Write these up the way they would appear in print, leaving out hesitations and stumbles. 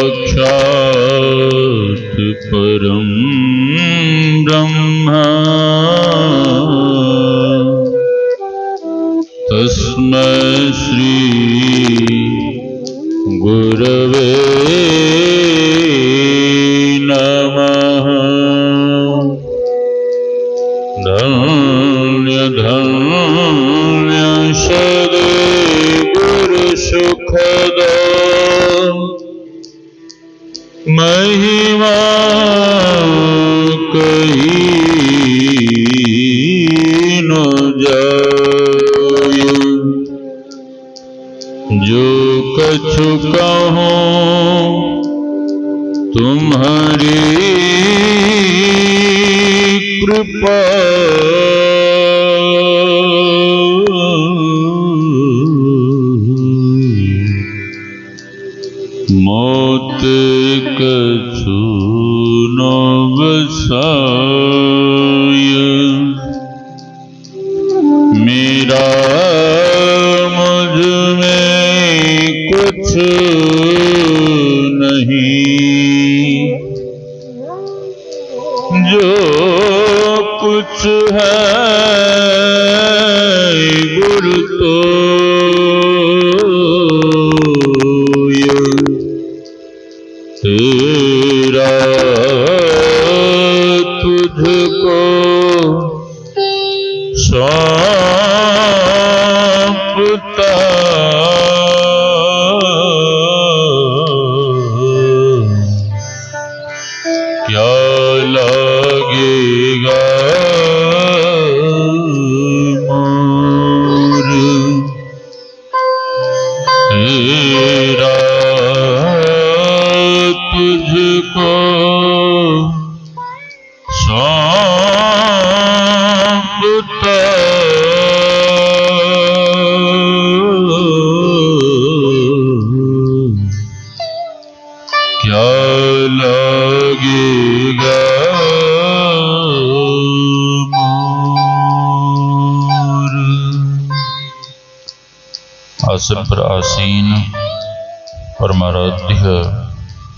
साक्षात् परम ब्रह्म तस्मै श्री गुरवे नमः। धन्य धन्य सद्गुरु सुखद महिमा कही न जाय। जो कछु कहूँ तुम्हारी कृपा मौत कछु न बसाय। मेरा मुझ में कुछ नहीं, जो कुछ है गुरु तो तेरा तुझको सौंपता। क्या लगेगा मोर तेरा तुझको सौंपता। क्या लगेगा मोर। आसन पर आसीन परमाराध्य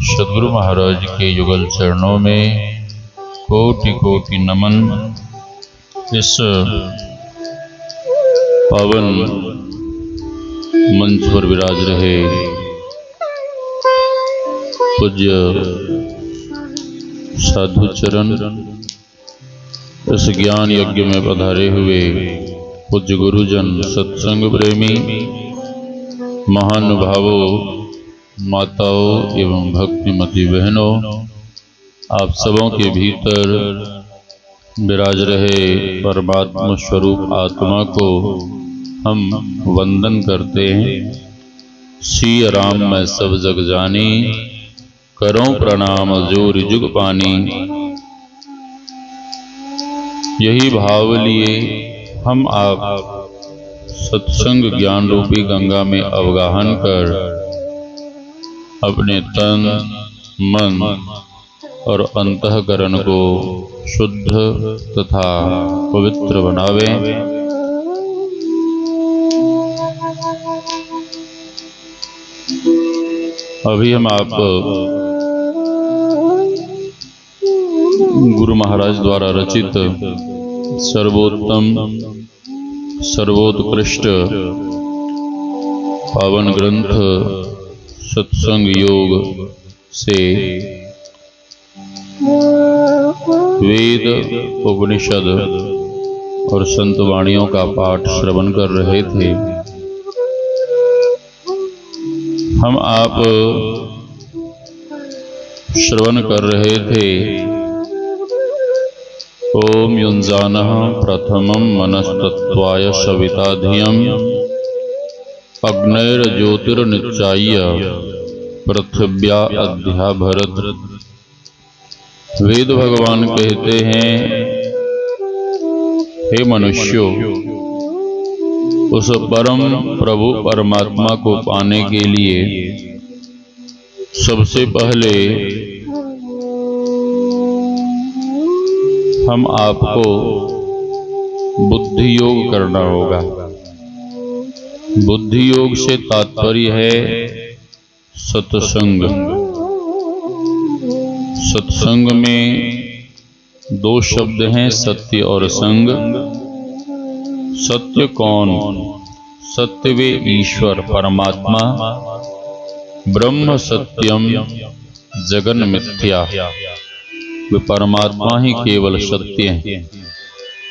सद्गुरु महाराज के युगल चरणों में कोटि कोटि नमन। इस पावन मंच पर विराज रहे पूज्य साधु चरण, इस ज्ञान यज्ञ में पधारे हुए पूज्य गुरुजन, सत्संग प्रेमी महानुभावों, माताओं एवं भक्तिमती बहनों, आप सबों के भीतर विराज रहे परमात्मा स्वरूप आत्मा को हम वंदन करते हैं। सिया राम मैं सब जग जानी, करो प्रणाम जोर जुग पानी। यही भाव लिए हम आप सत्संग ज्ञान रूपी गंगा में अवगाहन कर अपने तन, मन और अंतःकरण को शुद्ध तथा पवित्र बनावें। अभी हम आप गुरु महाराज द्वारा रचित सर्वोत्तम सर्वोत्कृष्ट पावन ग्रंथ सत्संग योग से वेद, उपनिषद और संत वाणियों का पाठ श्रवण कर रहे थे। हम आप श्रवण कर रहे थे ओम युंजानः प्रथमं मनस्तत्वाय सविता धियं अग्नैर्ज्योतिर्निच्चाय्य पृथिव्या अध्या भरत। वेद भगवान कहते हैं, हे मनुष्यों, उस परम प्रभु परमात्मा को पाने के लिए सबसे पहले हम आपको बुद्धि योग करना होगा। बुद्धि योग से तात्पर्य है सत्संग। सत्संग में दो शब्द हैं, सत्य और संग। सत्य कौन? सत्य वे ईश्वर परमात्मा, ब्रह्म सत्यम जगन मिथ्या। वे परमात्मा ही केवल सत्य हैं।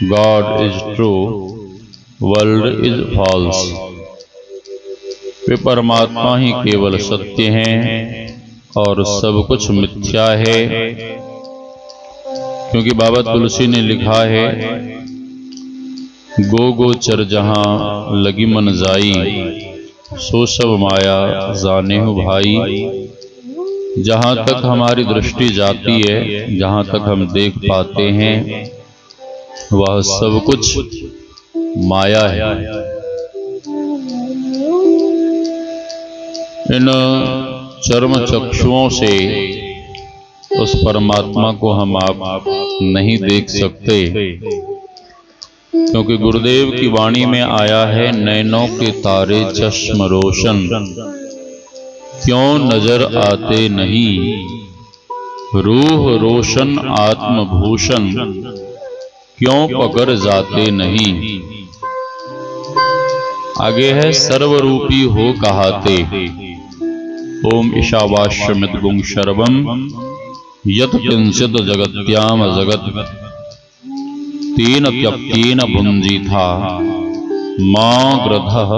God is true, world is false. वे परमात्मा ही केवल सत्य हैं और सब कुछ मिथ्या है। क्योंकि बाबा तुलसी ने लिखा है, गो गोचर जहां लगी मन जाई, सो सब माया जाने हो भाई। जहां तक हमारी दृष्टि जाती है, जहां तक हम देख पाते हैं, वह सब कुछ माया है। इन चर्म चक्षुओं से उस परमात्मा को हम आप नहीं देख सकते, क्योंकि गुरुदेव की वाणी में आया है, नैनों के तारे चश्म रोशन, क्यों नजर आते नहीं। रूह रोशन आत्मभूषण, क्यों पकड़ जाते नहीं। आगे है, सर्वरूपी हो कहाते, ओम ईशावास्यमिदं सर्वं यत् किंचित् जगत्याम जगत्, तेन त्यक्तेन भुञ्जीथा मा ग्रधः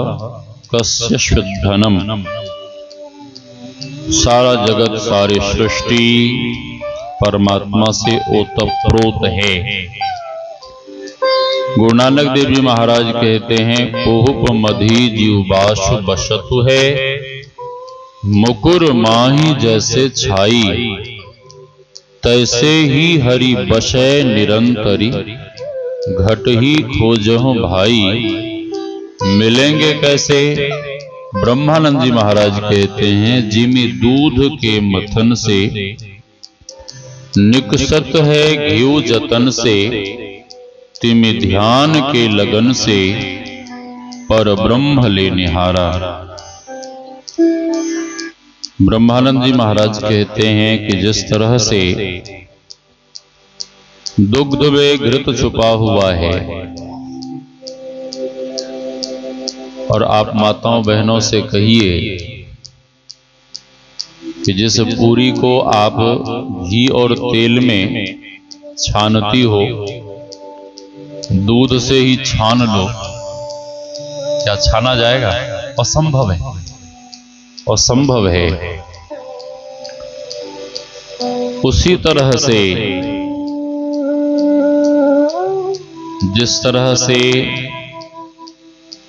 कस्य स्विद्धनम्। सारा जगत, सारी सृष्टि परमात्मा से ओतप्रोत है। गुरु नानक देव जी महाराज कहते हैं, कोहुप मधी जीवबाशु बसतु है, मुकुर माही जैसे छाई, तैसे ही हरि बसै निरंतरी, घट ही खोजहु भाई। मिलेंगे कैसे? ब्रह्मानंद जी महाराज कहते हैं, जिमि दूध के मथन से निकसत है घिउ जतन से, तिमि ध्यान के लगन से पर ब्रह्म ले निहारा। ब्रह्मानंद जी महाराज कहते हैं कि जिस तरह से दुग्ध में घृत छुपा हुआ है, और आप माताओं बहनों से कहिए कि जिस पूरी को आप घी और तेल में छानती हो, दूध से ही छान लो, क्या छाना जाएगा? असंभव है, असंभव है। उसी तरह से जिस तरह से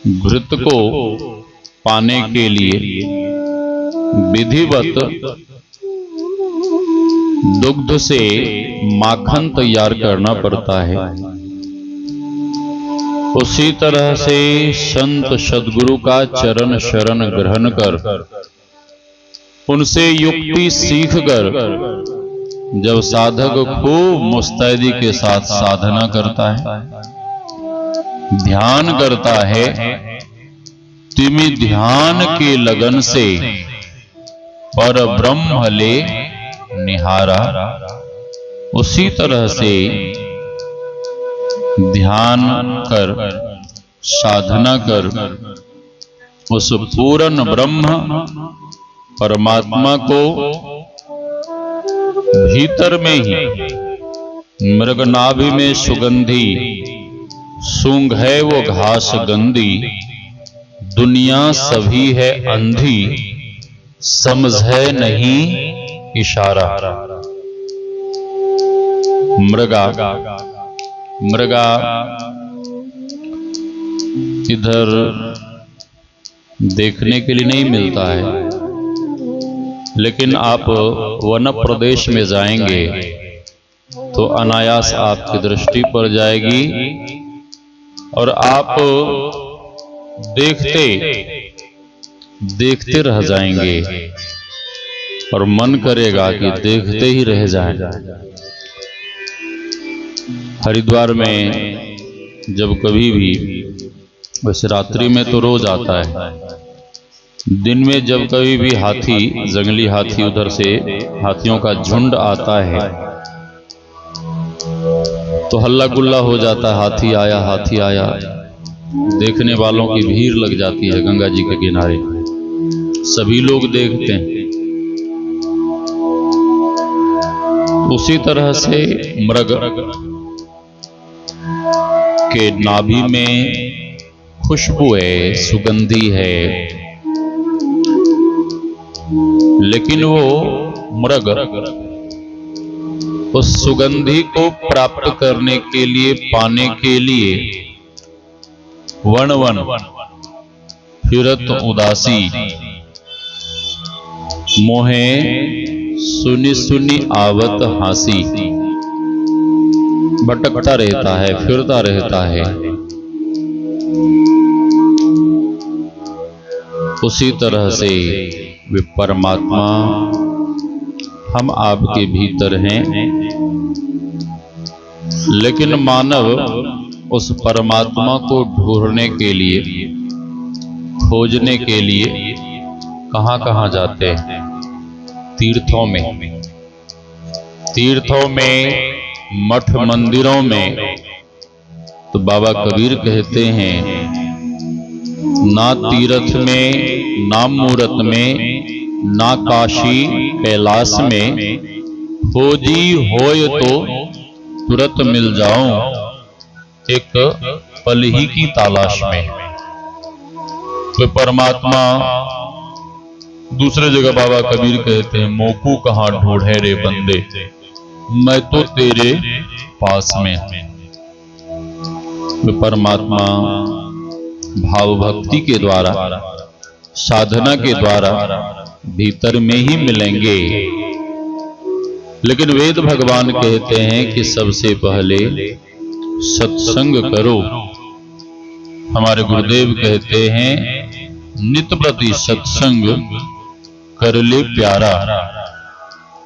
घृत को पाने के लिए विधिवत दुग्ध से माखन तैयार करना पड़ता है, उसी तरह से संत सद्गुरु का चरण शरण ग्रहण कर, उनसे युक्ति सीखकर जब साधक खूब मुस्तैदी के साथ साधना करता है, ध्यान करता है, तिमि ध्यान के लगन से पर ब्रह्म ले निहारा। उसी तरह से ध्यान कर, साधना कर, उस पूर्ण ब्रह्म परमात्मा को भीतर में ही मृगनाभि में सुगंधी सूंघ है वो घास गंदी, दुनिया सभी है अंधी, समझे नहीं इशारा। मृगा इधर देखने के लिए नहीं मिलता है, लेकिन आप वन प्रदेश में जाएंगे तो अनायास आपकी दृष्टि पड़ जाएगी और आप देखते देखते रह जाएंगे और मन करेगा कि देखते ही रह जाएं। हरिद्वार में जब कभी भी, वैसे रात्रि में तो रोज आता है, दिन में जब कभी भी हाथी, जंगली हाथी, उधर से हाथियों का झुंड आता है तो हल्ला गुल्ला हो जाता है, हाथी आया हाथी आया। देखने वालों की भीड़ लग जाती है गंगा जी के किनारे, सभी लोग देखते हैं। उसी तरह से मृग के नाभि में खुशबू है, सुगंधी है, लेकिन वो मृग उस सुगंधी को प्राप्त करने के लिए, पाने के लिए वन वन फिरत उदासी, मोहे सुनी सुनी आवत हासी, भटकता रहता है, फिरता रहता है। उसी तरह से वे परमात्मा हम आपके भीतर हैं, लेकिन मानव उस परमात्मा को ढूंढने के लिए, खोजने के लिए कहां कहां जाते हैं? तीर्थों में, तीर्थों में, मठ मंदिरों में। तो बाबा कबीर कहते हैं, ना तीर्थ में, ना मूरत में, ना काशी कैलाश में, खोजी होय तो तुरंत मिल जाऊं, एक पल ही की तलाश में। तो परमात्मा दूसरे जगह बाबा कबीर कहते हैं, मोकू कहां ढूंढे रे बंदे, मैं तो तेरे पास में। तो परमात्मा भाव भक्ति के द्वारा, साधना के द्वारा भीतर में ही मिलेंगे। लेकिन वेद भगवान कहते हैं कि सबसे पहले सत्संग करो। हमारे गुरुदेव कहते हैं, नित प्रति सत्संग कर ले प्यारा,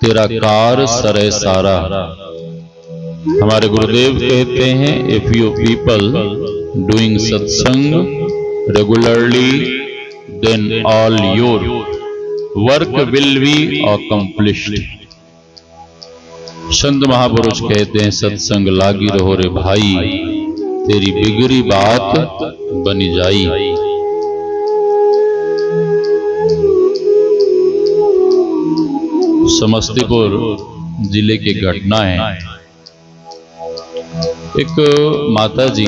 तेरा कार सरे सारा। हमारे गुरुदेव कहते हैं, if you people doing satsang regularly, then all your work will be accomplished. संत महापुरुष कहते हैं, सत्संग लागी रहो रे भाई, तेरी बिगड़ी बात बनी जाई। समस्तीपुर जिले की घटना है। एक माता जी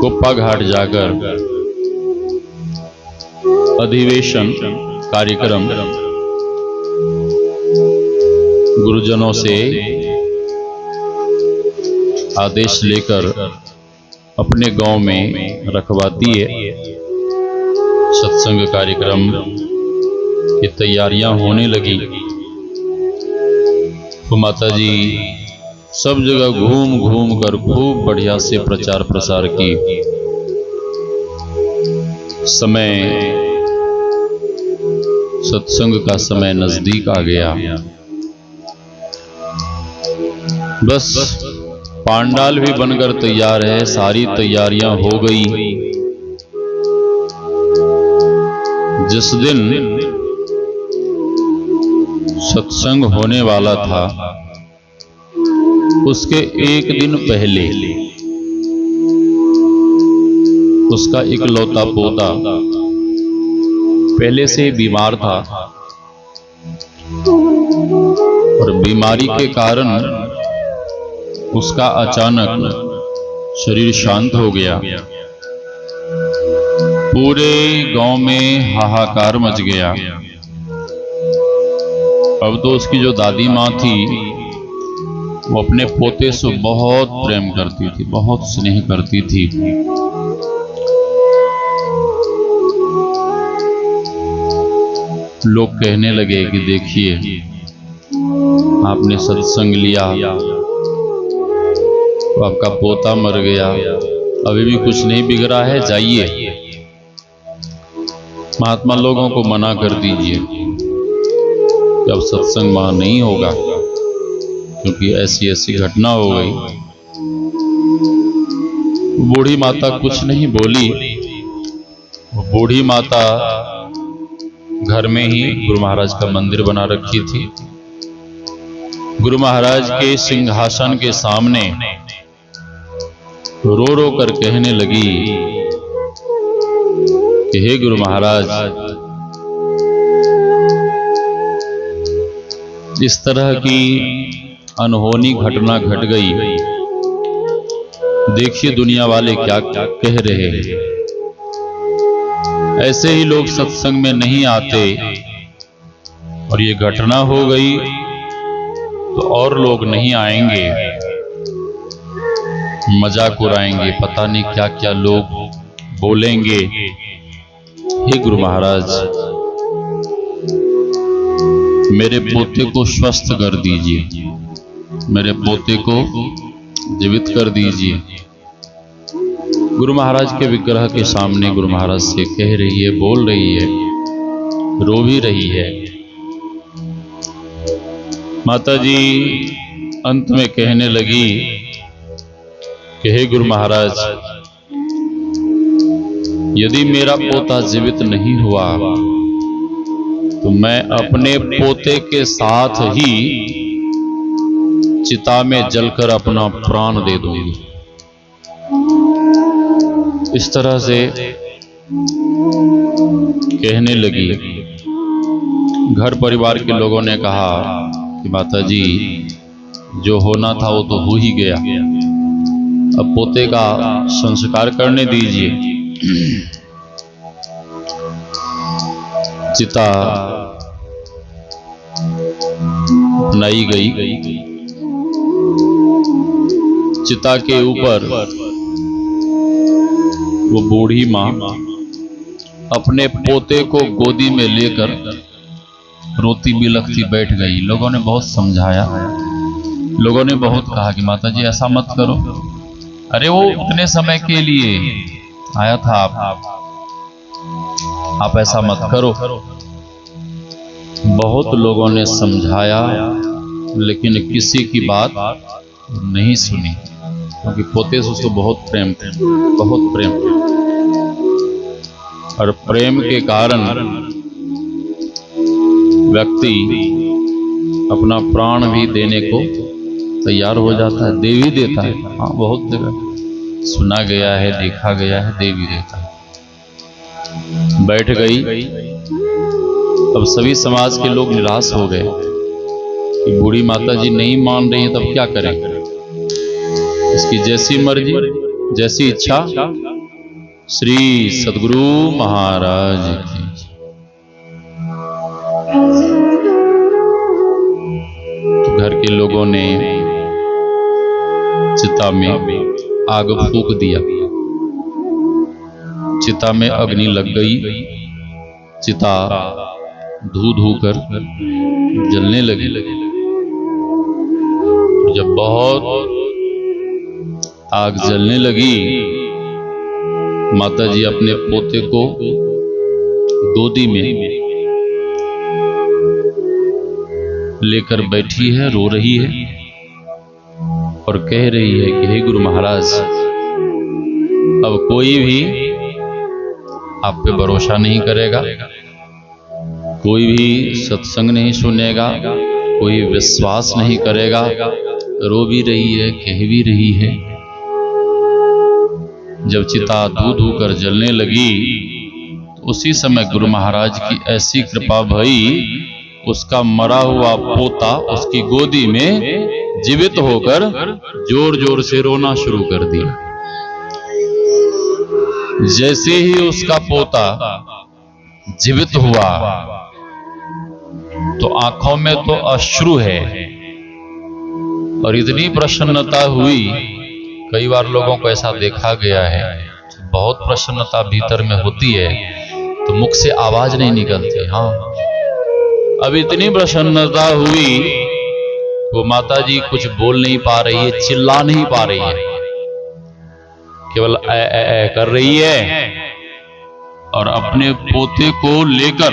कुप्पा घाट जाकर अधिवेशन कार्यक्रम गुरुजनों से आदेश लेकर अपने गांव में रखवाती है। सत्संग कार्यक्रम की तैयारियां होने लगी तो माता जी सब जगह घूम घूम कर खूब बढ़िया से प्रचार प्रसार की। समय, सत्संग का समय नजदीक आ गया। बस पांडाल भी बनकर तैयार है, सारी तैयारियां हो गई। जिस दिन सत्संग होने वाला था, उसके एक दिन पहले उसका इकलौता पोता पहले से बीमार था और बीमारी के कारण उसका अचानक शरीर शांत हो गया। पूरे गांव में हाहाकार मच गया। अब तो उसकी जो दादी माँ थी, वो अपने पोते से बहुत प्रेम करती थी, बहुत स्नेह करती थी। लोग कहने लगे कि देखिए, आपने सत्संग लिया तो आपका पोता मर गया, अभी भी कुछ नहीं बिगड़ा है, जाइए। महात्मा लोगों को मना कर दीजिए कि अब सत्संग वहां नहीं होगा, क्योंकि ऐसी ऐसी घटना हो गई। बूढ़ी माता कुछ नहीं बोली, वो बूढ़ी माता घर में ही गुरु महाराज का मंदिर बना रखी थी। गुरु महाराज के सिंहासन के सामने रो रो कर कहने लगी कि हे गुरु महाराज, इस तरह की अनहोनी घटना घट गई, देखिए दुनिया वाले क्या कह रहे हैं। ऐसे ही लोग सत्संग में नहीं आते और ये घटना हो गई तो और लोग नहीं आएंगे, मजाक उड़ाएंगे, पता नहीं क्या क्या लोग बोलेंगे। हे गुरु महाराज, मेरे पोते को स्वस्थ कर दीजिए, मेरे पोते को जीवित कर दीजिए। गुरु महाराज के विग्रह के सामने गुरु महाराज से कह रही है, बोल रही है, रो भी रही है। माता जी अंत में कहने लगी कि हे गुरु महाराज, यदि मेरा पोता जीवित नहीं हुआ तो मैं अपने पोते के साथ ही चिता में जलकर अपना प्राण दे दूंगी। इस तरह से कहने लगी। घर परिवार के लोगों ने कहा कि माता जी, जो होना था वो तो हो ही गया, अब पोते का संस्कार करने दीजिए। चिता बनाई गई। चिता के ऊपर वो बूढ़ी माँ अपने पोते को गोदी में लेकर रोती बिलखती बैठ गई। लोगों ने बहुत समझाया, लोगों ने बहुत कहा कि माता जी ऐसा मत करो, अरे वो उतने समय के लिए आया था, आप ऐसा मत करो। बहुत लोगों ने समझाया लेकिन किसी की बात नहीं सुनी, क्योंकि पोते से उसको बहुत प्रेम थे, बहुत प्रेम थे। और प्रेम के कारण व्यक्ति अपना प्राण भी देने को तैयार हो जाता है, दे भी देता है। हाँ, बहुत जगह सुना गया है, देखा गया है, दे भी देता है। बैठ गई। अब सभी समाज के लोग निराश हो गए कि बूढ़ी माता जी नहीं मान रही है, तब क्या करें, इसकी जैसी मर्जी जैसी इच्छा। श्री सद्गुरु महाराज की। तो घर के लोगों ने चिता में आग फूंक दिया। चिता में अग्नि लग गई। चिता धू धू कर जलने लगी। जब बहुत आग जलने लगी, माता जी अपने पोते को गोदी में लेकर बैठी है, रो रही है और कह रही है कि हे गुरु महाराज, अब कोई भी आप पे भरोसा नहीं करेगा, कोई भी सत्संग नहीं सुनेगा, कोई विश्वास नहीं करेगा। रो भी रही है, कह भी रही है। जब चिता धू धू कर जलने लगी, तो उसी समय गुरु महाराज की ऐसी कृपा भई, उसका मरा हुआ पोता उसकी गोदी में जीवित होकर जोर जोर से रोना शुरू कर दिया। जैसे ही उसका पोता जीवित हुआ तो आंखों में तो अश्रु है और इतनी प्रसन्नता हुई। कई बार लोगों को ऐसा देखा गया है, बहुत प्रसन्नता भीतर में होती है तो मुख से आवाज नहीं निकलती। हाँ, अब इतनी प्रसन्नता हुई, वो माता जी कुछ बोल नहीं पा रही है, चिल्ला नहीं पा रही है, केवल ऐ कर रही है और अपने पोते को लेकर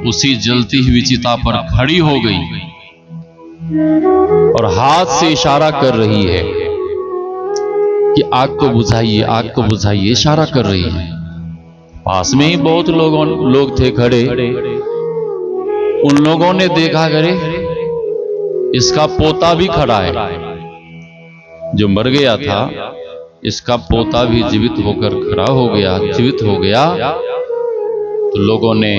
उसी जलती हुई चिता पर खड़ी हो गई और हाथ से इशारा कर रही है कि आग को बुझाइए, आग को बुझाइए, इशारा कर रही है। पास में ही बहुत लोग थे खड़े। उन लोगों ने देखा, करे इसका पोता भी खड़ा है, जो मर गया था इसका पोता भी जीवित होकर खड़ा हो गया, जीवित हो गया। तो लोगों ने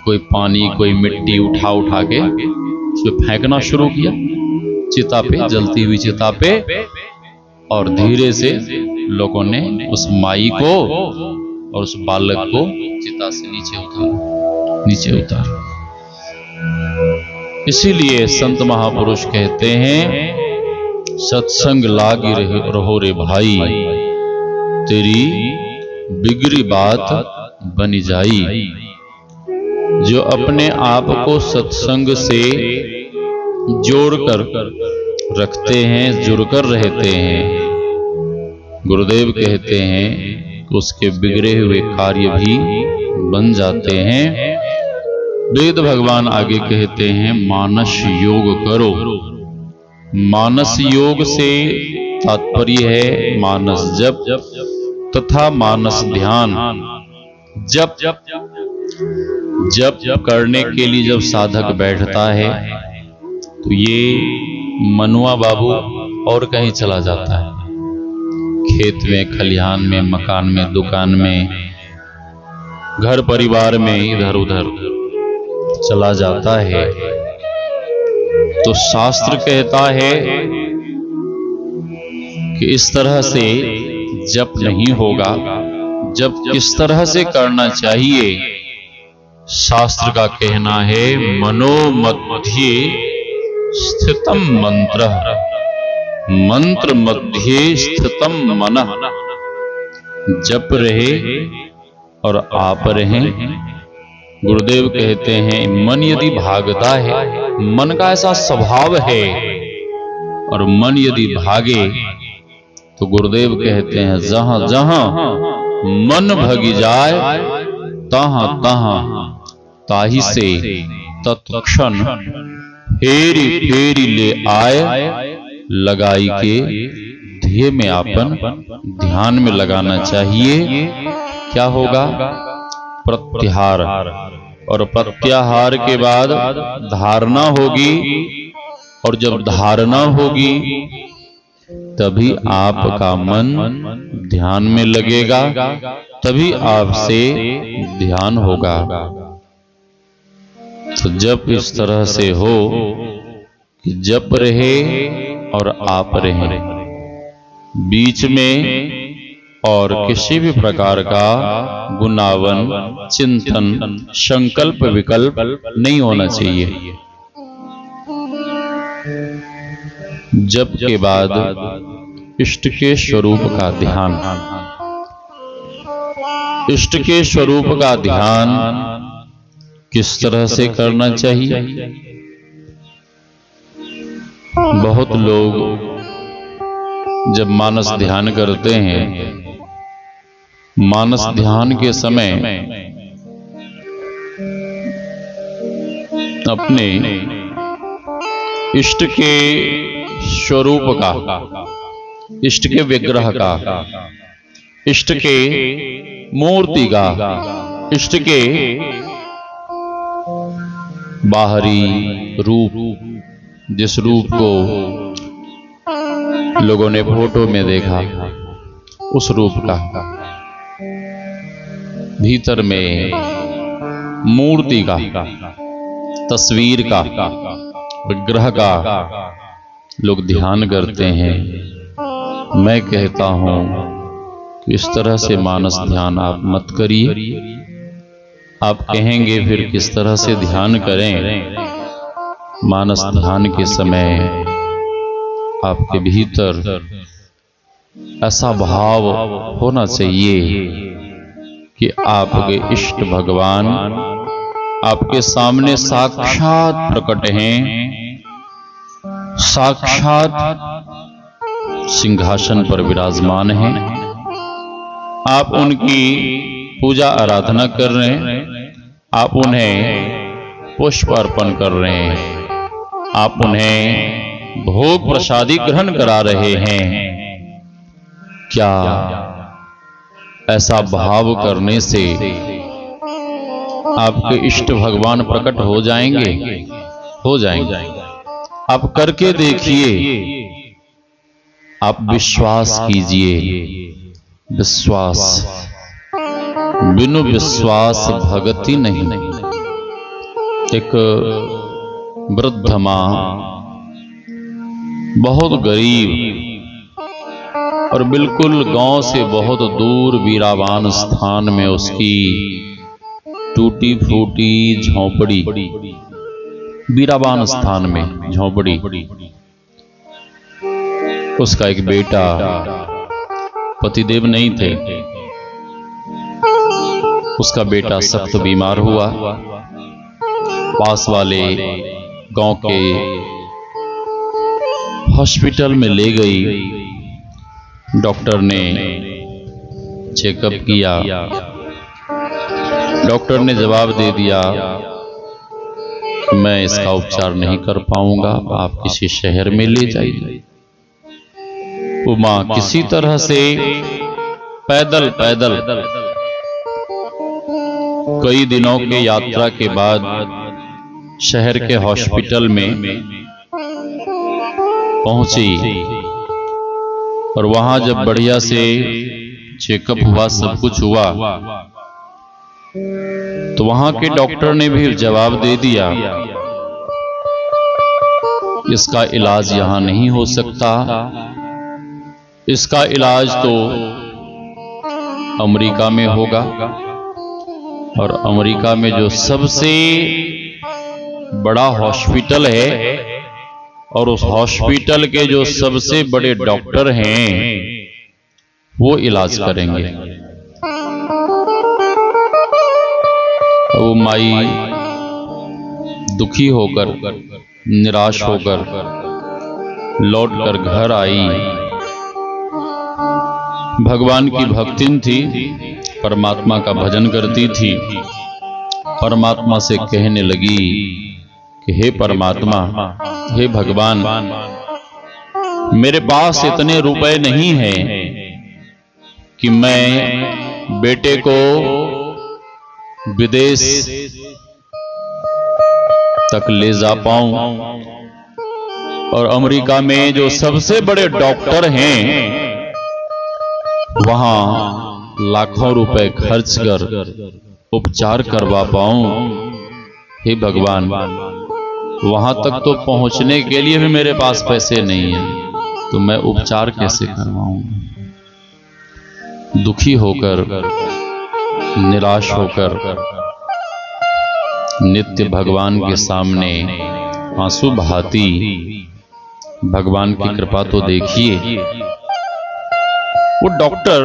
कोई पानी कोई मिट्टी उठा उठा के उसमें फेंकना शुरू किया, चिता पे, जलती हुई चिता पे। और धीरे से लोगों ने उस माई को और उस बालक को चिता से नीचे उतारा। इसीलिए संत महापुरुष कहते हैं, सत्संग लागी रहो रे भाई, तेरी बिगड़ी बात बनी जाई। जो अपने आप को सत्संग से जोड़कर रखते हैं, जुड़कर रहते हैं, गुरुदेव कहते हैं कि उसके बिगड़े हुए कार्य भी बन जाते हैं। वेद भगवान आगे कहते हैं, मानस योग करो। मानस योग से तात्पर्य है मानस जप तथा मानस ध्यान। जप करने के लिए जब साधक बैठता है तो ये मनुआ बाबू और कहीं चला जाता है, खेत में, खलिहान में, मकान में, दुकान में, घर परिवार में, इधर उधर चला जाता है। तो शास्त्र कहता है कि इस तरह से जप नहीं होगा। जप किस तरह से करना चाहिए? शास्त्र का कहना है, मनोमध्ये स्थितम मंत्र, मंत्र मध्य स्थितम मनः। जप रहे और आप रहें। गुरुदेव कहते हैं, मन यदि भागता है, मन का ऐसा स्वभाव है, और मन यदि भागे तो गुरुदेव कहते हैं, जहां जहां मन भगी जाए तहां तहां ताही से तत्क्षण फेरी फेरी ले आए, लगाई के ध्येय में आपन ध्यान में लगाना चाहिए। क्या होगा? प्रत्याहार, और प्रत्याहार के बाद धारणा होगी, और जब धारणा होगी तभी आपका मन ध्यान में लगेगा, तभी आपसे ध्यान होगा। तो जप इस तरह से हो कि जप रहे और आप रहे, बीच में और किसी भी प्रकार का गुनावन, चिंतन, संकल्प विकल्प नहीं होना चाहिए। जप के बाद इष्ट के स्वरूप का ध्यान। इष्ट के स्वरूप का ध्यान किस तरह से करना चाहिए? बहुत लोग जब मानस ध्यान करते हैं, मानस ध्यान के समय अपने इष्ट के स्वरूप का, इष्ट के विग्रह का, इष्ट के मूर्ति का, इष्ट के बाहरी रूप, जिस रूप को लोगों ने फोटो में देखा, उस रूप का, भीतर में मूर्ति का, तस्वीर का, विग्रह का लोग ध्यान करते हैं। मैं कहता हूं कि इस तरह से मानस ध्यान आप मत करिए। आप कहेंगे फिर किस तरह से ध्यान करें? मानस ध्यान के समय आपके भीतर ऐसा भाव होना चाहिए कि आपके इष्ट भगवान आपके सामने साक्षात प्रकट हैं, साक्षात सिंहासन पर विराजमान हैं। आप उनकी पूजा आराधना कर रहे हैं, आप उन्हें पुष्प अर्पण कर रहे हैं, आप उन्हें भोग प्रसादी ग्रहण करा रहे हैं। क्या ऐसा भाव करने से आपके इष्ट भगवान प्रकट हो जाएंगे, हो जाएंगे। आप करके देखिए, आप विश्वास कीजिए। विश्वास, बिनु विश्वास भगति नहीं। एक वृद्ध मां, बहुत गरीब और बिल्कुल गांव से बहुत दूर वीरावान स्थान में उसकी टूटी फूटी झोंपड़ी, वीरावान स्थान में झोंपड़ी। उसका एक बेटा, पतिदेव नहीं थे, उसका बेटा सख्त बीमार हुआ। पास वाले गांव के हॉस्पिटल में ले गई। डॉक्टर ने चेकअप किया। डॉक्टर ने जवाब दे दिया, मैं इसका उपचार नहीं कर पाऊंगा, आप किसी शहर में ले जाइए। वो मां किसी तरह से पैदल पैदल कई दिनों के यात्रा के बाद शहर के हॉस्पिटल में पहुंची। और वहां जब बढ़िया से चेकअप हुआ, सब कुछ हुआ, तो वहां के डॉक्टर ने भी जवाब दे दिया, इसका इलाज यहां नहीं हो सकता, इसका इलाज तो अमेरिका में होगा। और अमेरिका में जो सबसे बड़ा हॉस्पिटल है और उस हॉस्पिटल के जो सबसे बड़े डॉक्टर हैं वो इलाज करेंगे। वो माई दुखी होकर, निराश होकर लौटकर घर आई। भगवान की भक्तिन थी, परमात्मा का भजन करती थी। परमात्मा से कहने लगी कि हे परमात्मा, हे भगवान, मेरे पास इतने रुपए नहीं हैं कि मैं बेटे को विदेश तक ले जा पाऊं। और अमेरिका में जो सबसे बड़े डॉक्टर हैं वहां लाखों रुपए खर्च कर उपचार करवा पाऊं। हे भगवान, वहां तक तो पहुंचने के लिए भी मेरे पास पैसे नहीं है, तो मैं उपचार कैसे करवाऊंगा? दुखी होकर, निराश होकर नित्य भगवान के सामने आंसू बहाती। भगवान की कृपा तो देखिए, वो डॉक्टर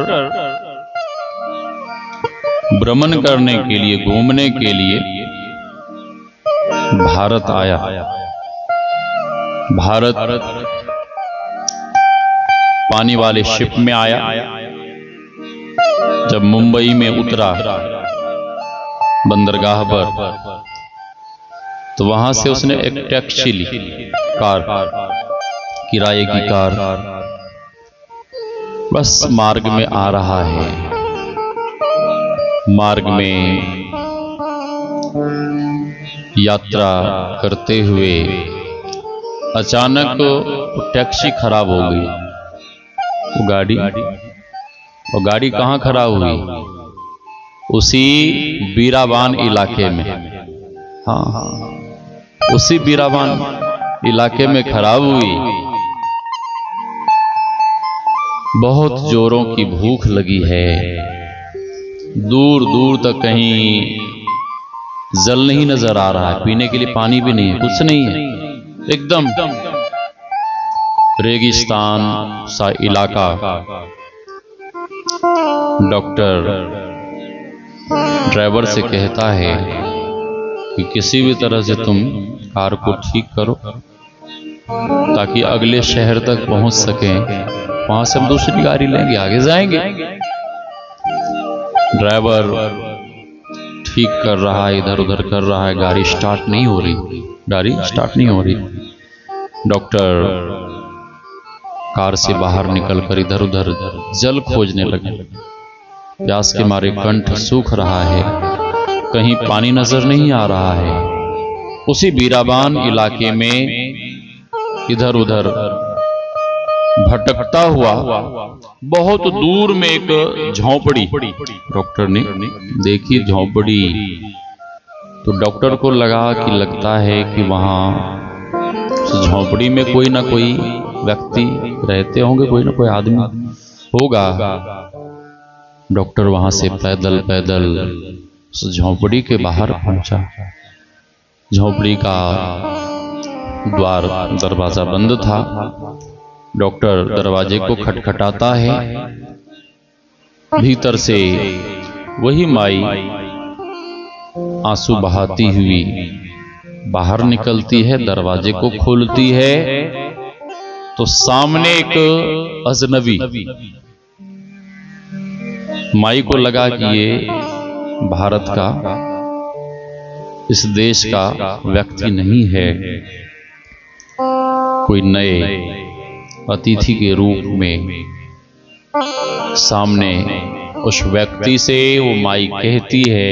भ्रमण करने के लिए, घूमने के लिए भारत आया। भारत पानी वाले शिप में आया। जब मुंबई में उतरा बंदरगाह पर, तो वहां से उसने एक टैक्सी ली, कार, किराए की कार। बस मार्ग में आ रहा है। मार्ग में यात्रा करते हुए अचानक टैक्सी खराब हो गई। वो गाड़ी कहाँ खराब हुई? उसी बीरावान इलाके में। हाँ, उसी बीरावान इलाके में खराब हुई। बहुत जोरों की भूख लगी है। दूर दूर तक कहीं जल नहीं नजर आ रहा है, पीने के लिए पानी भी नहीं है, कुछ नहीं है, एकदम रेगिस्तान सा इलाका। डॉक्टर ड्राइवर से कहता है कि किसी भी तरह से तुम कार को ठीक करो ताकि अगले शहर तक पहुंच सकें, वहां से हम दूसरी गाड़ी लेंगे, आगे जाएंगे। ड्राइवर ठीक कर रहा है, इधर उधर कर रहा है, गाड़ी स्टार्ट नहीं हो रही, गाड़ी स्टार्ट नहीं हो रही। डॉक्टर कार से बाहर निकलकर इधर उधर जल खोजने लगे। प्यास के मारे कंठ सूख रहा है, कहीं पानी नजर नहीं आ रहा है। उसी बीराबान इलाके में इधर उधर भटकता हुआ बहुत दूर में एक झोंपड़ी डॉक्टर ने देखी। झोंपड़ी तो डॉक्टर को लगा कि लगता है कि वहां झोंपड़ी में कोई ना कोई व्यक्ति रहते होंगे, कोई ना कोई आदमी होगा। डॉक्टर वहां से पैदल पैदल उस झोंपड़ी के बाहर पहुंचा। झोंपड़ी का द्वार दरवाजा बंद था। डॉक्टर दरवाजे को खटखटाता है। भीतर से वही माई आंसू बहाती हुई बाहर निकलती है, दरवाजे को खोलती है तो सामने एक अजनबी। माई को लगा कि ये भारत का, इस देश का व्यक्ति नहीं है, कोई नए अतिथि के रूप में सामने उस व्यक्ति से वो माई कहती है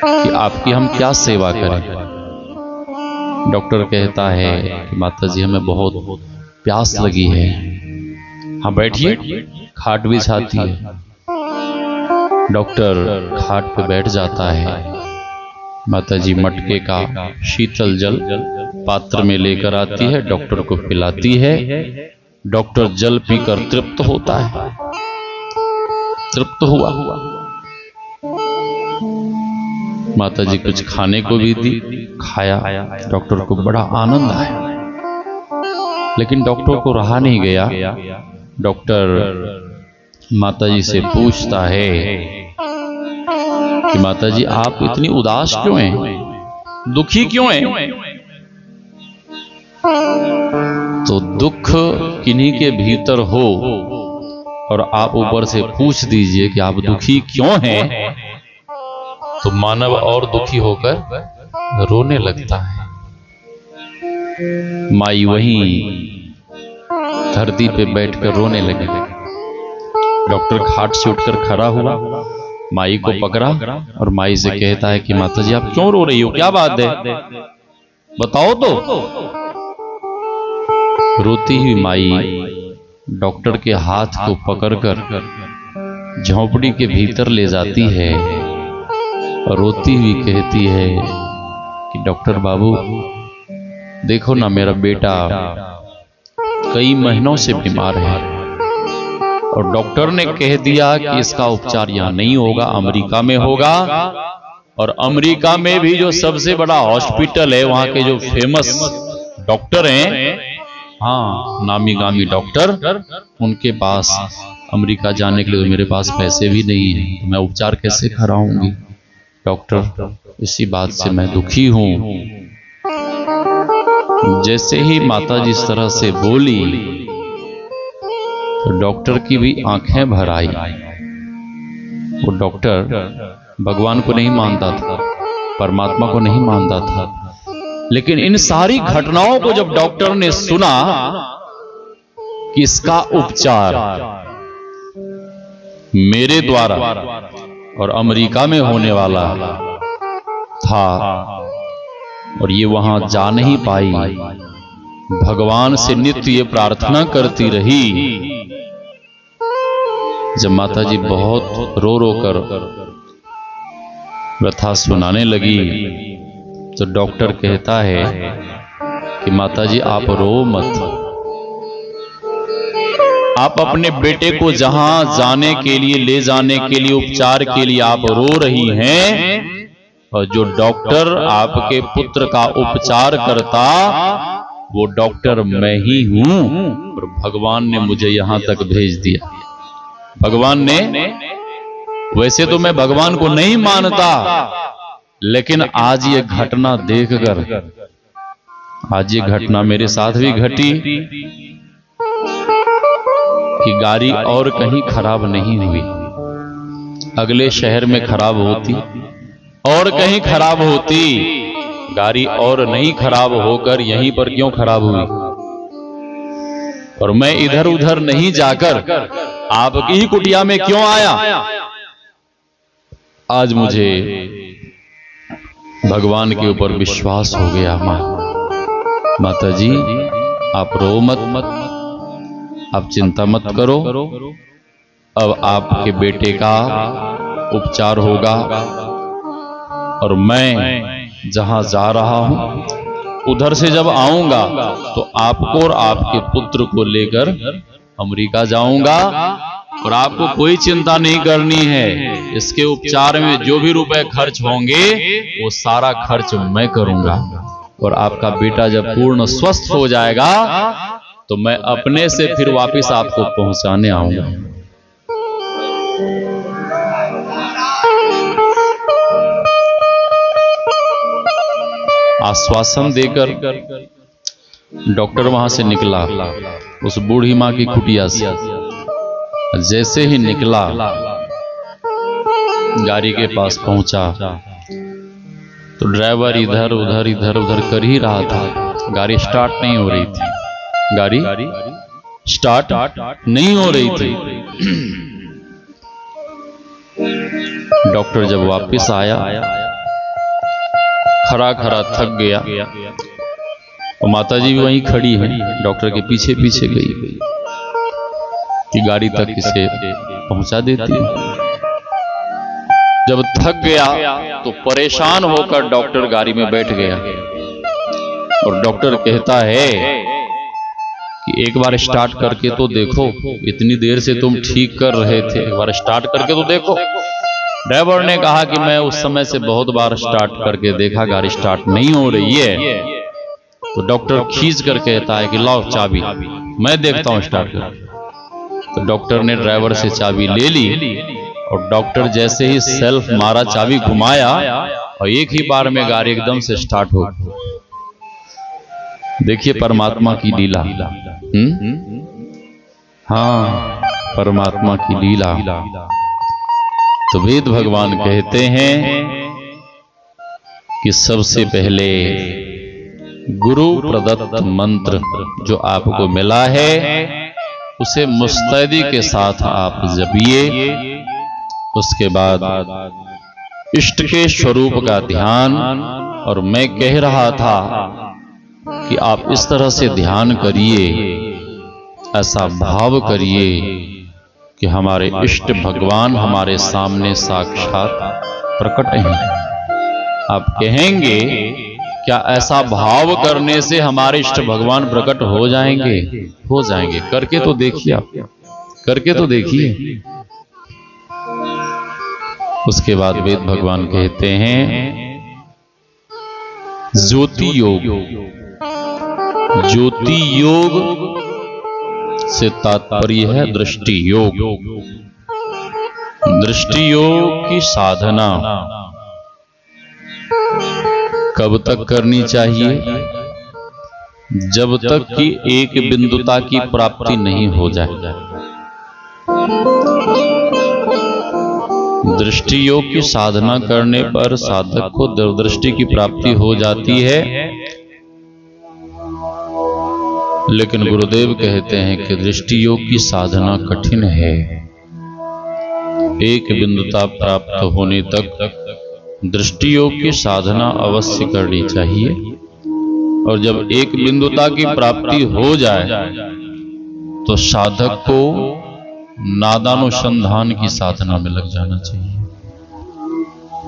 कि आपकी हम क्या सेवा करें। डॉक्टर कहता है कि माता जी हमें बहुत प्यास लगी है। हाँ बैठिए, खाट बिछाती है। डॉक्टर खाट पे बैठ जाता है। माता जी मटके का शीतल जल पात्र में लेकर आती है, डॉक्टर को पिलाती है। डॉक्टर जल पीकर तृप्त होता है। तृप्त हुआ। माता जी कुछ खाने को भी दी, खाया। डॉक्टर को बड़ा आनंद आया, लेकिन डॉक्टर को रहा नहीं गया। डॉक्टर माता जी से पूछता है कि माता जी आप इतनी उदास क्यों हैं, दुखी क्यों हैं? तो दुख किन्हीं के भीतर हो और आप ऊपर से पूछ दीजिए कि आप दुखी क्यों हैं, तो मानव और दुखी होकर रोने लगता है। माई वहीं धरती पे बैठकर रोने लगी। डॉक्टर खाट से उठकर खड़ा हुआ, माई को पकड़ा और माई से कहता है कि माता जी आप क्यों रो रही हो, क्या बात है, बताओ तो। रोती हुई माई डॉक्टर के हाथ को पकड़कर झोंपड़ी के भीतर ले जाती है और रोती हुई कहती है कि डॉक्टर बाबू देखो ना, मेरा बेटा कई महीनों से बीमार है और डॉक्टर ने कह दिया कि इसका उपचार यहाँ नहीं होगा, अमेरिका में होगा। और अमेरिका में भी जो सबसे बड़ा हॉस्पिटल है, वहां के जो फेमस डॉक्टर हैं, हाँ नामी गामी डॉक्टर, उनके पास अमेरिका जाने के लिए तो मेरे पास पैसे भी नहीं है, तो मैं उपचार कैसे कराऊंगी डॉक्टर, इसी बात से मैं दुखी हूं। जैसे ही माता जी इस तरह से बोली तो डॉक्टर की भी आंखें भर आई। वो डॉक्टर भगवान को नहीं मानता था, परमात्मा को नहीं मानता था, लेकिन इन सारी घटनाओं को जब डॉक्टर ने सुना कि इसका उपचार मेरे द्वारा और अमेरिका में होने वाला था और ये वहां जा नहीं पाई, भगवान से नित्य ये प्रार्थना करती रही। जब माता जी बहुत रो रो कर व्यथा सुनाने लगी तो डॉक्टर कहता है कि माता जी आप रो मत, आप अपने बेटे को जहां जाने के लिए, ले जाने के लिए, उपचार के लिए आप रो रही हैं, और जो डॉक्टर आपके पुत्र का उपचार करता वो डॉक्टर मैं ही हूं और भगवान ने मुझे यहां तक भेज दिया। भगवान ने, वैसे तो मैं भगवान को नहीं मानता, लेकिन आज ये घटना देखकर, आज ये घटना मेरे साथ भी घटी कि गाड़ी और कहीं खराब नहीं हुई, अगले शहर में खराब होती और कहीं खराब होती, गाड़ी और नहीं खराब होकर यहीं पर क्यों खराब हुई। और मैं इधर उधर नहीं जाकर आपकी ही कुटिया में क्यों आया? आज मुझे भगवान के ऊपर विश्वास हो गया। माता जी आप रो मत, आप चिंता मत करो। अब आपके बेटे का उपचार होगा और मैं जहां जा रहा हूं उधर से जब आऊंगा तो आपको और आपके पुत्र को लेकर अमेरिका जाऊंगा और आपको कोई चिंता नहीं करनी है। इसके उपचार में जो भी रुपए खर्च होंगे वो सारा खर्च मैं करूंगा और आपका बेटा जब पूर्ण स्वस्थ हो जाएगा तो मैं अपने से फिर वापस आपको पहुंचाने आऊंगा। आश्वासन देकर डॉक्टर वहां से निकला उस बूढ़ी मां की कुटिया से। जैसे ही निकला गाड़ी के पास पहुंचा तो ड्राइवर इधर उधर कर ही रहा था। गाड़ी स्टार्ट नहीं हो रही थी, गाड़ी स्टार्ट नहीं हो रही थी। डॉक्टर जब वापस आया खड़ा खड़ा थक गया और माताजी भी वहीं खड़ी है, डॉक्टर के पीछे पीछे गई कि गाड़ी तक इसे पहुंचा देती। जब थक गया तो परेशान होकर डॉक्टर गाड़ी में बैठ गया और डॉक्टर कहता है कि एक बार स्टार्ट करके तो देखो, इतनी देर से तुम ठीक कर रहे थे, एक बार स्टार्ट करके तो देखो। ड्राइवर ने कहा कि मैं उस समय से बहुत बार स्टार्ट करके देखा, गाड़ी स्टार्ट नहीं हो रही है। तो डॉक्टर खींच कर कहता है कि लाओ चाबी, मैं देखता हूं स्टार्ट कर। तो डॉक्टर ने ड्राइवर से चाबी ले ली और डॉक्टर जैसे ही सेल्फ मारा, चाबी घुमाया और एक ही बार में गाड़ी एकदम से स्टार्ट हो। देखिए परमात्मा की लीला। हाँ, परमात्मा की लीला। तो वेद भगवान कहते हैं कि सबसे पहले गुरु प्रदत्त मंत्र जो आपको मिला है उसे मुस्तैदी के साथ आप जपिए। उसके बाद इष्ट के स्वरूप का ध्यान। और मैं कह रहा था कि आप इस तरह से ध्यान करिए, ऐसा भाव करिए कि हमारे इष्ट भगवान हमारे सामने साक्षात प्रकट हैं। आप कहेंगे क्या ऐसा भाव करने से हमारे इष्ट भगवान प्रकट हो जाएंगे? हो जाएंगे। करके तो देखिए, आप करके तो देखिए। उसके बाद वेद भगवान कहते हैं ज्योति योग। ज्योति योग से तात्पर्य है दृष्टि योग। दृष्टि योग की साधना कब तक करनी चाहिए? जब तक कि एक बिंदुता की प्राप्ति नहीं हो जाए। दृष्टि योग की साधना करने पर साधक को दूरदृष्टि की प्राप्ति हो जाती है, लेकिन गुरुदेव कहते हैं कि दृष्टि योग की साधना कठिन है। एक बिंदुता प्राप्त होने तक दृष्टि योग की साधना अवश्य करनी चाहिए। और जब एक बिंदुता की प्राप्ति हो जाए तो साधक को नादानुसंधान की साधना में लग जाना चाहिए।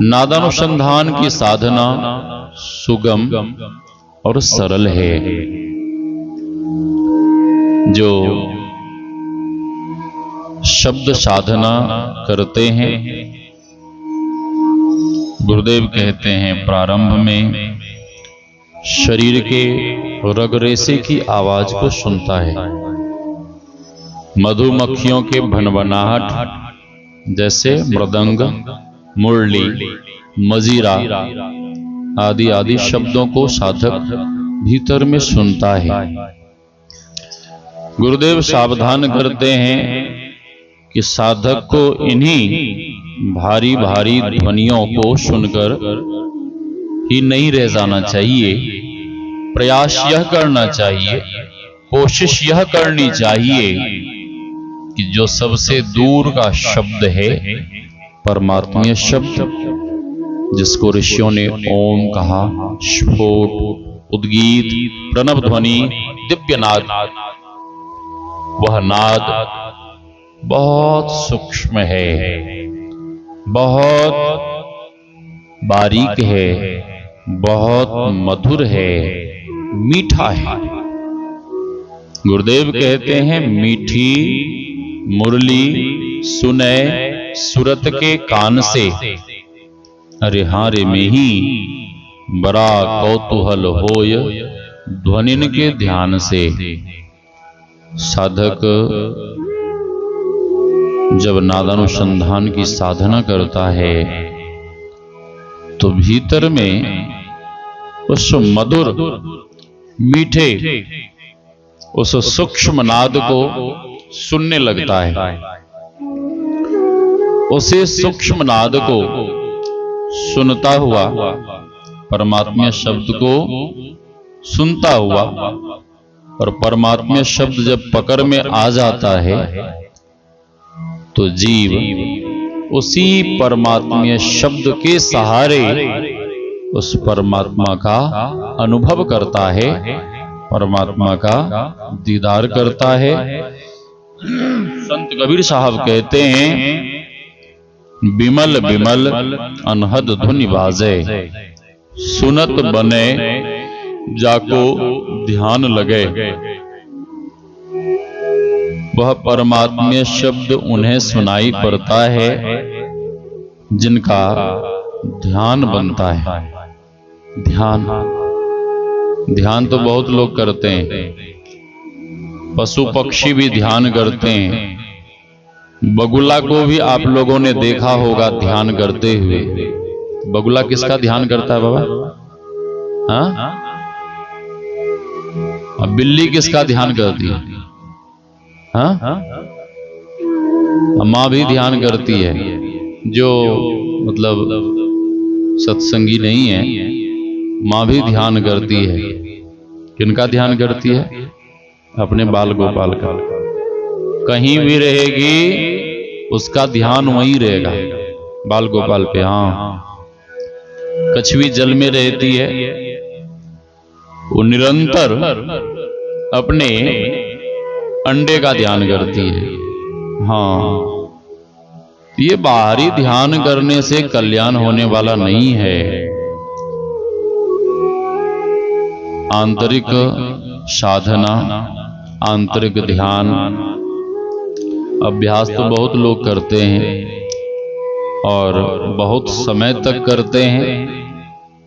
नादानुसंधान की साधना सुगम और सरल है। जो शब्द साधना करते हैं, गुरुदेव कहते हैं प्रारंभ में शरीर के रगरेसे की आवाज को सुनता है। मधुमक्खियों के भनभनाहट जैसे मृदंग, मुरली, मजीरा आदि आदि शब्दों को साधक भीतर में सुनता है। गुरुदेव सावधान करते हैं कि साधक को इन्हीं भारी भारी ध्वनियों को सुनकर ही नहीं रह जाना चाहिए। प्रयास यह करना चाहिए, कोशिश यह करनी चाहिए कि जो सबसे दूर का शब्द है, परमात्मीय शब्द, जिसको ऋषियों ने ओम कहा, स्फोट, उद्गीत, प्रणव ध्वनि, दिव्य नाद, वह नाद बहुत सूक्ष्म है, बहुत बारीक है, बहुत मधुर है, मीठा है। गुरुदेव कहते हैं, मीठी मुरली सुने सुरत के कान से, अरे हारे में ही बड़ा कौतूहल होय ध्वनिन के ध्यान से। साधक जब नादानुसंधान की साधना करता है तो भीतर में उस मधुर मीठे उस सूक्ष्म नाद को सुनने लगता है। उसे सूक्ष्म नाद को सुनता हुआ, परमात्मा शब्द को सुनता हुआ, और परमात्मा शब्द जब पकड़ में आ जाता है तो जीव उसी परमात्मा शब्द के सहारे उस परमात्मा का अनुभव करता है, परमात्मा का दीदार करता है। संत कबीर साहब कहते हैं, बिमल बिमल अनहद धुनि बाजे, सुनत बने जाको ध्यान लगे। वह परमात्मा शब्द उन्हें सुनाई पड़ता है जिनका ध्यान बनता है। ध्यान ध्यान तो बहुत लोग करते हैं, पशु पक्षी भी ध्यान करते हैं। बगुला को भी आप लोगों ने देखा होगा ध्यान करते हुए। बगुला किसका ध्यान करता है बाबा? हाँ, अब बिल्ली किसका ध्यान करती है? हाँ, माँ भी ध्यान करती है। जो मतलब सत्संगी नहीं है, माँ भी ध्यान करती है। किनका ध्यान करती है? अपने बाल गोपाल का। कहीं भी रहेगी उसका ध्यान वहीं रहेगा, बाल गोपाल पे। हाँ, कछवी जल में रहती है, वो निरंतर अपने अंडे का ध्यान करती है। हाँ, ये बाहरी ध्यान करने से कल्याण होने वाला नहीं है। आंतरिक साधना, आंतरिक ध्यान अभ्यास तो बहुत लोग करते हैं और बहुत समय तक करते हैं,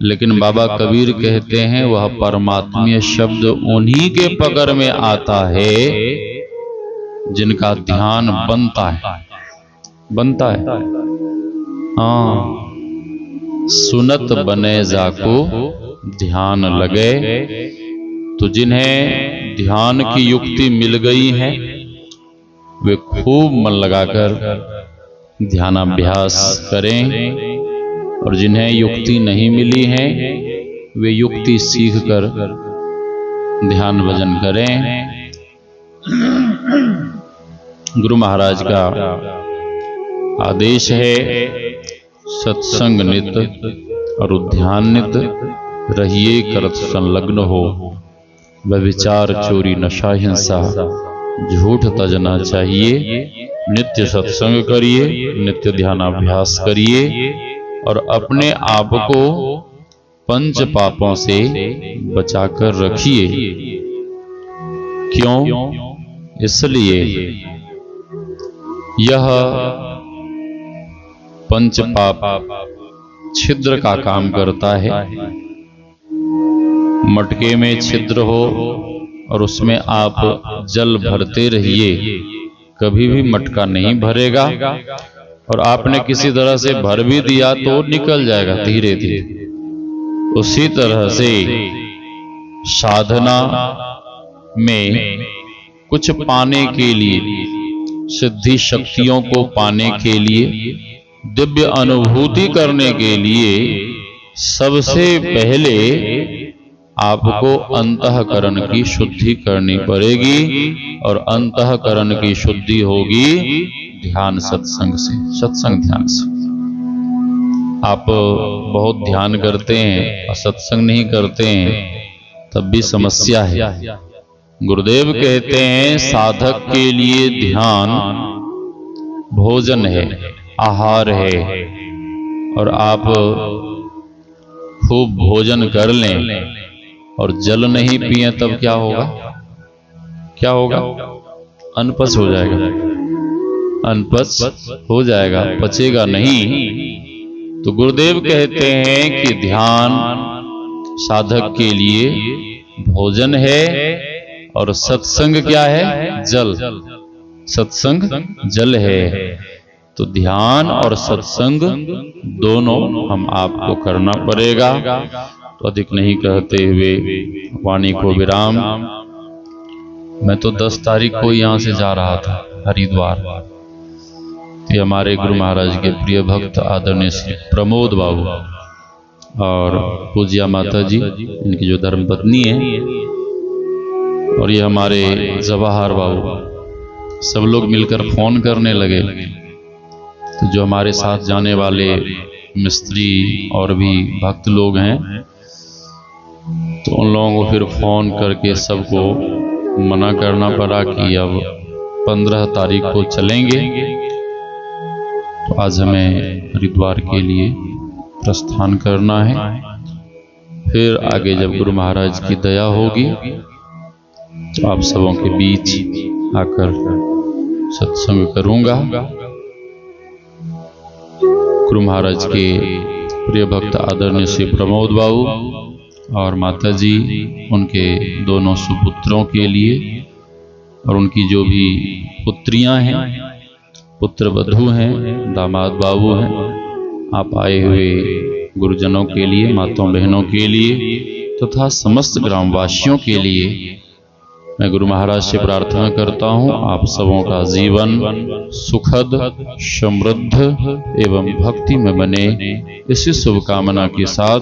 लेकिन बाबा कबीर कहते हैं वह परमात्मीय शब्द उन्हीं के पकड़ में आता है जिनका ध्यान बनता है। बनता है। हाँ, सुनत बने जाको ध्यान लगे। तो जिन्हें ध्यान की युक्ति मिल गई है वे खूब मन लगाकर ध्यानाभ्यास करें, और जिन्हें युक्ति नहीं मिली है वे युक्ति सीखकर ध्यान भजन करें। गुरु महाराज का आदेश है, सत्संग नित और ध्यान नित रहिए करत संलग्न हो। व्यभिचार चोरी नशा हिंसा झूठ तजना चाहिए। नित्य सत्संग करिए, नित्य ध्यानाभ्यास करिए और अपने आप को पंच पापों से बचाकर रखिए। क्यों? इसलिए यह पंच पाप छिद्र का काम करता है। मटके में छिद्र हो और उसमें आप जल भरते रहिए, कभी भी मटका नहीं भरेगा, और आपने किसी तरह से भर भी दिया तो निकल जाएगा धीरे धीरे। उसी तरह से साधना में कुछ पाने के लिए, सिद्धि शक्तियों को पाने के लिए, दिव्य अनुभूति करने के लिए सबसे पहले आपको अंतःकरण की शुद्धि करनी पड़ेगी, और अंतःकरण की शुद्धि होगी ध्यान सत्संग से, सत्संग ध्यान से। आप बहुत ध्यान करते हैं और सत्संग नहीं करते हैं, तब भी समस्या है। गुरुदेव कहते हैं साधक के लिए ध्यान भोजन है, आहार है, और आप खूब भोजन कर लें और जल नहीं पिए तब क्या होगा? क्या होगा? अनपच हो जाएगा, अनपच हो जाएगा, पचेगा नहीं। तो गुरुदेव कहते हैं कि ध्यान साधक के लिए भोजन है, और सत्संग क्या है? जल। सत्संग जल है। तो ध्यान और सत्संग दोनों हम आपको करना पड़ेगा। तो अधिक नहीं कहते हुए वाणी को विराम। मैं तो 10 तारीख को यहाँ से जा रहा था हरिद्वार। ये हमारे गुरु महाराज के प्रिय भक्त आदरणीय श्री प्रमोद बाबू और पूज्या माता जी, इनकी जो धर्मपत्नी है, और ये हमारे जवाहर बाबू, सब लोग मिलकर फोन करने लगे। तो जो हमारे साथ जाने वाले मिस्त्री और भी भक्त लोग हैं, तो उन लोगों को फिर फोन करके सबको मना करना पड़ा कि अब 15 तारीख को चलेंगे। तो आज हमें हरिद्वार के लिए प्रस्थान करना है। फिर आगे जब गुरु महाराज की दया होगी तो आप सबों के बीच आकर सत्संग करूंगा। गुरु महाराज के प्रिय भक्त आदरणीय श्री प्रमोद बाबू और माता जी, उनके दोनों सुपुत्रों के लिए, और उनकी जो भी पुत्रियां हैं, पुत्र वधू हैं, दामाद बाबू हैं, आप आए हुए गुरुजनों के लिए, माताओं बहनों के लिए तथा समस्त ग्रामवासियों के लिए मैं गुरु महाराज से प्रार्थना करता हूँ, आप सबों का जीवन सुखद, समृद्ध एवं भक्ति में बने, इसी शुभकामना के साथ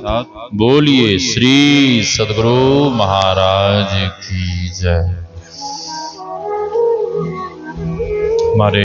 बोलिए श्री सद्गुरु महाराज की जय। हमारे